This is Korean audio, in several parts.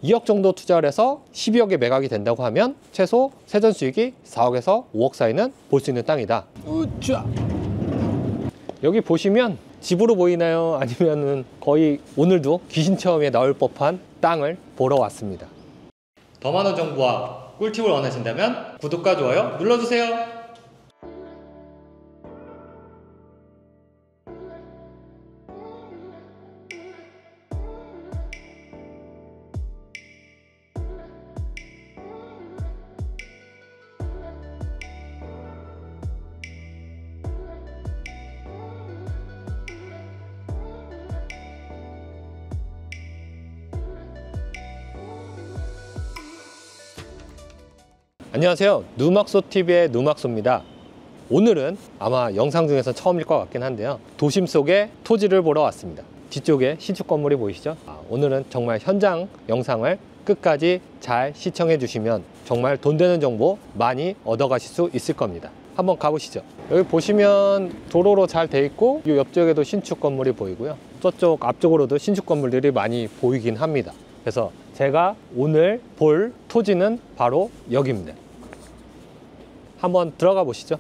2억 정도 투자를 해서 12억에 매각이 된다고 하면 최소 세전 수익이 4억에서 5억 사이는 볼 수 있는 땅이다. 우쭈. 여기 보시면 집으로 보이나요? 아니면은 거의 오늘도 귀신 체험에 나올 법한 땅을 보러 왔습니다. 더 많은 정보와 꿀팁을 원하신다면 구독과 좋아요 눌러주세요. 안녕하세요. 누막소TV의 누막소입니다. 오늘은 아마 영상 중에서 처음일 것 같긴 한데요. 도심 속의 토지를 보러 왔습니다. 뒤쪽에 신축 건물이 보이시죠? 오늘은 정말 현장 영상을 끝까지 잘 시청해 주시면 정말 돈 되는 정보 많이 얻어 가실 수 있을 겁니다. 한번 가보시죠. 여기 보시면 도로로 잘 돼 있고 이 옆쪽에도 신축 건물이 보이고요. 저쪽 앞쪽으로도 신축 건물들이 많이 보이긴 합니다. 그래서 제가 오늘 볼 토지는 바로 여기입니다. 한번 들어가 보시죠.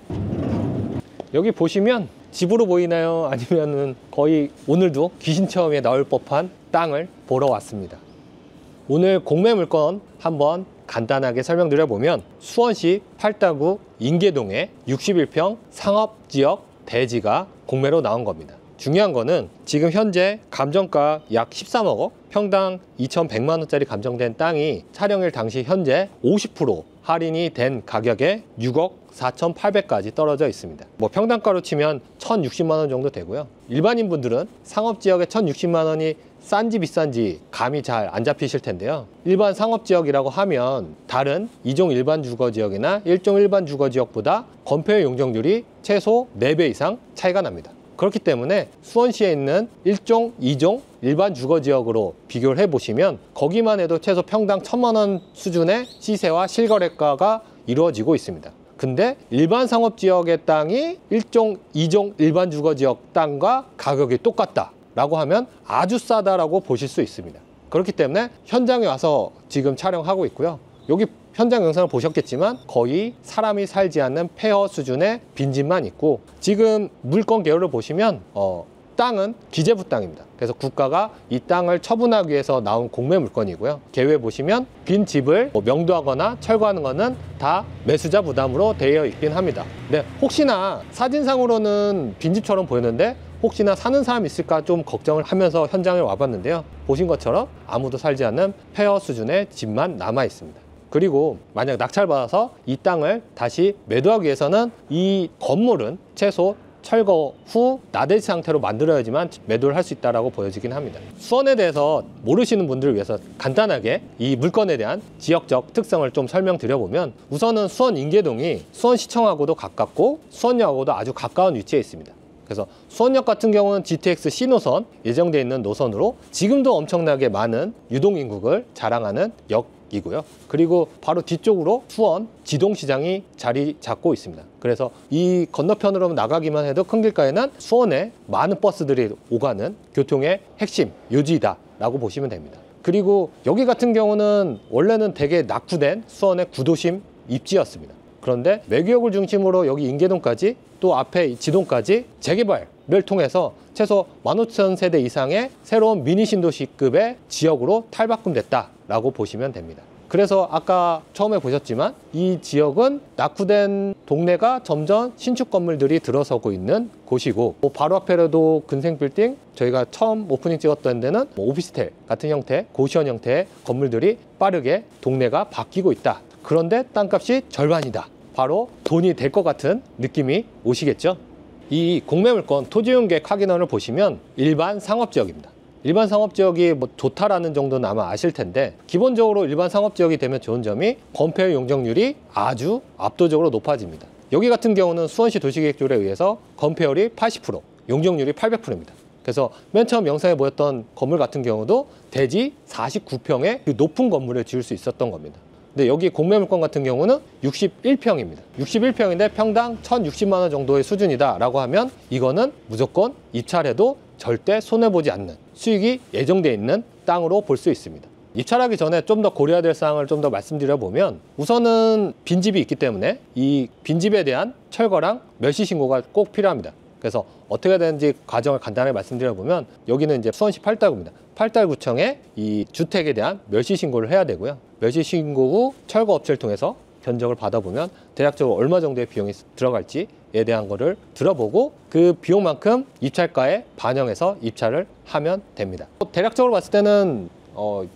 여기 보시면 집으로 보이나요? 아니면은 거의 오늘도 귀신 체험에 나올 법한 땅을 보러 왔습니다. 오늘 공매 물건 한번 간단하게 설명드려 보면 수원시 팔다구 인계동에 61평 상업지역 대지가 공매로 나온 겁니다. 중요한 거는 지금 현재 감정가 약 13억, 평당 2,100만 원짜리 감정된 땅이 촬영일 당시 현재 50% 할인이 된 가격에 6억 4,800까지 떨어져 있습니다. 뭐 평당가로 치면 1,060만 원 정도 되고요. 일반인 분들은 상업지역에 1,060만 원이 싼지 비싼지 감이 잘 안 잡히실 텐데요. 일반 상업지역이라고 하면 다른 2종 일반 주거지역이나 1종 일반 주거지역보다 건폐율 용적률이 최소 4배 이상 차이가 납니다. 그렇기 때문에 수원시에 있는 1종, 2종 일반 주거지역으로 비교를 해보시면 거기만 해도 최소 평당 1,000만 원 수준의 시세와 실거래가가 이루어지고 있습니다. 근데 일반 상업지역의 땅이 1종, 2종 일반 주거지역 땅과 가격이 똑같다 라고 하면 아주 싸다라고 보실 수 있습니다. 그렇기 때문에 현장에 와서 지금 촬영하고 있고요. 여기 현장 영상을 보셨겠지만 거의 사람이 살지 않는 폐허 수준의 빈집만 있고 지금 물건 개요를 보시면 땅은 기재부 땅입니다. 그래서 국가가 이 땅을 처분하기 위해서 나온 공매 물건이고요. 개요에 보시면 빈 집을 명도하거나 철거하는 거는 다 매수자 부담으로 되어 있긴 합니다. 근데 혹시나 사진상으로는 빈집처럼 보였는데 혹시나 사는 사람이 있을까 좀 걱정을 하면서 현장에 와봤는데요. 보신 것처럼 아무도 살지 않는 폐허 수준의 집만 남아 있습니다. 그리고 만약 낙찰받아서 이 땅을 다시 매도하기 위해서는 이 건물은 최소 철거 후 나대지 상태로 만들어야지만 매도를 할 수 있다고 보여지긴 합니다. 수원에 대해서 모르시는 분들을 위해서 간단하게 이 물건에 대한 지역적 특성을 좀 설명드려보면 우선은 수원 인계동이 수원시청하고도 가깝고 수원역하고도 아주 가까운 위치에 있습니다. 그래서 수원역 같은 경우는 GTX C노선 예정되어 있는 노선으로 지금도 엄청나게 많은 유동인구를 자랑하는 역이고요. 그리고 바로 뒤쪽으로 수원 지동시장이 자리 잡고 있습니다. 그래서 이 건너편으로 나가기만 해도 큰 길가에는 수원에 많은 버스들이 오가는 교통의 핵심 요지다 라고 보시면 됩니다. 그리고 여기 같은 경우는 원래는 되게 낙후된 수원의 구도심 입지였습니다. 그런데 매구역을 중심으로 여기 인계동까지 또 앞에 지동까지 재개발을 통해서 최소 15,000세대 이상의 새로운 미니 신도시급의 지역으로 탈바꿈됐다라고 보시면 됩니다. 그래서 아까 처음에 보셨지만 이 지역은 낙후된 동네가 점점 신축 건물들이 들어서고 있는 곳이고 바로 앞에라도 근생빌딩 저희가 처음 오프닝 찍었던 데는 오피스텔 같은 형태, 고시원 형태의 건물들이 빠르게 동네가 바뀌고 있다. 그런데 땅값이 절반이다. 바로 돈이 될 것 같은 느낌이 오시겠죠? 이 공매물건 토지용계획 확인원을 보시면 일반 상업지역입니다. 일반 상업지역이 좋다라는 정도는 아마 아실 텐데 기본적으로 일반 상업지역이 되면 좋은 점이 건폐율 용적률이 아주 압도적으로 높아집니다. 여기 같은 경우는 수원시 도시계획조례에 의해서 건폐율이 80%, 용적률이 800%입니다. 그래서 맨 처음 영상에 보였던 건물 같은 경우도 대지 49평의 그 높은 건물을 지을 수 있었던 겁니다. 근데 여기 공매물건 같은 경우는 61평입니다. 61평인데 평당 1,060만 원 정도의 수준이다 라고 하면 이거는 무조건 입찰해도 절대 손해보지 않는 수익이 예정되어 있는 땅으로 볼 수 있습니다. 입찰하기 전에 좀 더 고려해야 될 사항을 좀 더 말씀드려 보면, 우선은 빈집이 있기 때문에 이 빈집에 대한 철거랑 멸시 신고가 꼭 필요합니다. 그래서 어떻게 되는지 과정을 간단하게 말씀드려 보면, 여기는 이제 수원시 팔달구입니다. 팔달구청에 이 주택에 대한 멸시 신고를 해야 되고요. 멸시 신고 후 철거 업체를 통해서 견적을 받아보면 대략적으로 얼마 정도의 비용이 들어갈지에 대한 거를 들어보고 그 비용만큼 입찰가에 반영해서 입찰을 하면 됩니다. 대략적으로 봤을 때는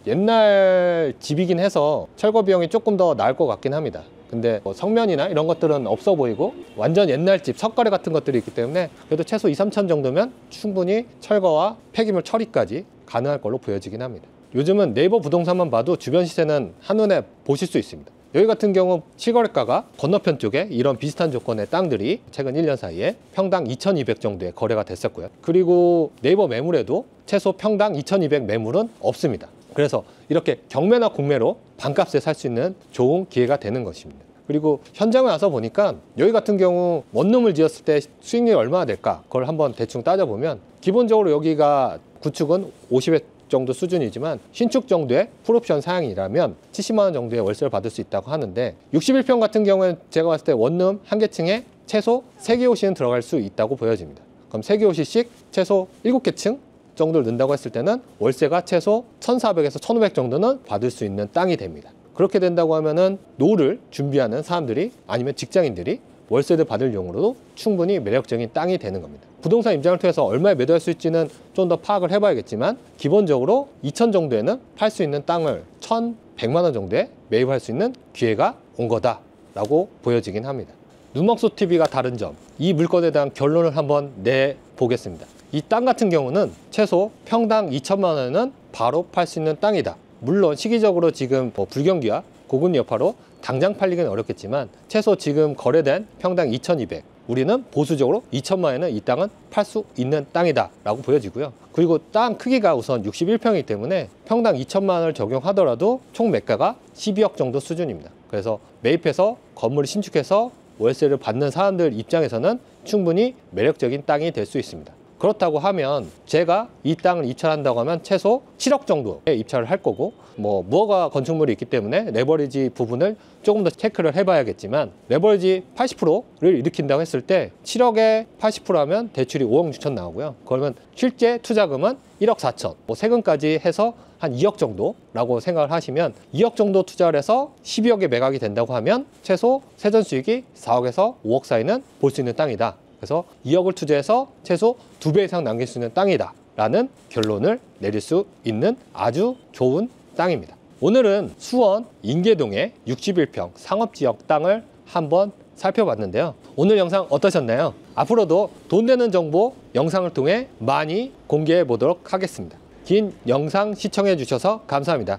옛날 집이긴 해서 철거 비용이 조금 더 나을 것 같긴 합니다. 근데 성면이나 이런 것들은 없어 보이고 완전 옛날 집, 석가래 같은 것들이 있기 때문에 그래도 최소 2, 3천 정도면 충분히 철거와 폐기물 처리까지 가능할 걸로 보여지긴 합니다. 요즘은 네이버 부동산만 봐도 주변 시세는 한눈에 보실 수 있습니다. 여기 같은 경우 실거래가가 건너편 쪽에 이런 비슷한 조건의 땅들이 최근 1년 사이에 평당 2,200 정도의 거래가 됐었고요. 그리고 네이버 매물에도 최소 평당 2,200 매물은 없습니다. 그래서 이렇게 경매나 공매로 반값에 살 수 있는 좋은 기회가 되는 것입니다. 그리고 현장에 와서 보니까 여기 같은 경우 원룸을 지었을 때 수익률이 얼마나 될까, 그걸 한번 대충 따져보면 기본적으로 여기가 구축은 50회 정도 수준이지만 신축 정도의 풀옵션 사양이라면 70만 원 정도의 월세를 받을 수 있다고 하는데, 61평 같은 경우는 제가 봤을 때 원룸 한 개 층에 최소 3개 호실은 들어갈 수 있다고 보여집니다. 그럼 3개 호실씩 최소 7개 층 정도를 넣는다고 했을 때는 월세가 최소 1,400에서 1,500 정도는 받을 수 있는 땅이 됩니다. 그렇게 된다고 하면은 노후를 준비하는 사람들이 아니면 직장인들이 월세를 받을 용으로도 충분히 매력적인 땅이 되는 겁니다. 부동산 임장을 통해서 얼마에 매도할 수 있지는 좀 더 파악을 해봐야겠지만, 기본적으로 2천 정도에는 팔 수 있는 땅을 1,100만 원 정도에 매입할 수 있는 기회가 온 거다라고 보여지긴 합니다. 누먹소TV가 다른 점, 이 물건에 대한 결론을 한번 내보겠습니다. 이 땅 같은 경우는 최소 평당 2천만 원은 바로 팔 수 있는 땅이다. 물론 시기적으로 지금 불경기와 고금리 여파로 당장 팔리기는 어렵겠지만 최소 지금 거래된 평당 2,200, 우리는 보수적으로 2천만 원에는 이 땅은 팔 수 있는 땅이다 라고 보여지고요. 그리고 땅 크기가 우선 61평이기 때문에 평당 2천만 원을 적용하더라도 총 매가가 12억 정도 수준입니다. 그래서 매입해서 건물을 신축해서 월세를 받는 사람들 입장에서는 충분히 매력적인 땅이 될 수 있습니다. 그렇다고 하면 제가 이 땅을 입찰한다고 하면 최소 7억 정도에 입찰을 할 거고, 무허가 건축물이 있기 때문에 레버리지 부분을 조금 더 체크를 해봐야겠지만, 레버리지 80%를 일으킨다고 했을 때 7억에 80% 하면 대출이 5억 6천 나오고요. 그러면 실제 투자금은 1억 4천, 세금까지 해서 한 2억 정도라고 생각을 하시면 2억 정도 투자를 해서 12억에 매각이 된다고 하면 최소 세전 수익이 4억에서 5억 사이는 볼 수 있는 땅이다. 그래서 2억을 투자해서 최소 2배 이상 남길 수 있는 땅이다 라는 결론을 내릴 수 있는 아주 좋은 땅입니다. 오늘은 수원 인계동의 61평 상업지역 땅을 한번 살펴봤는데요. 오늘 영상 어떠셨나요? 앞으로도 돈 되는 정보 영상을 통해 많이 공개해 보도록 하겠습니다. 긴 영상 시청해 주셔서 감사합니다.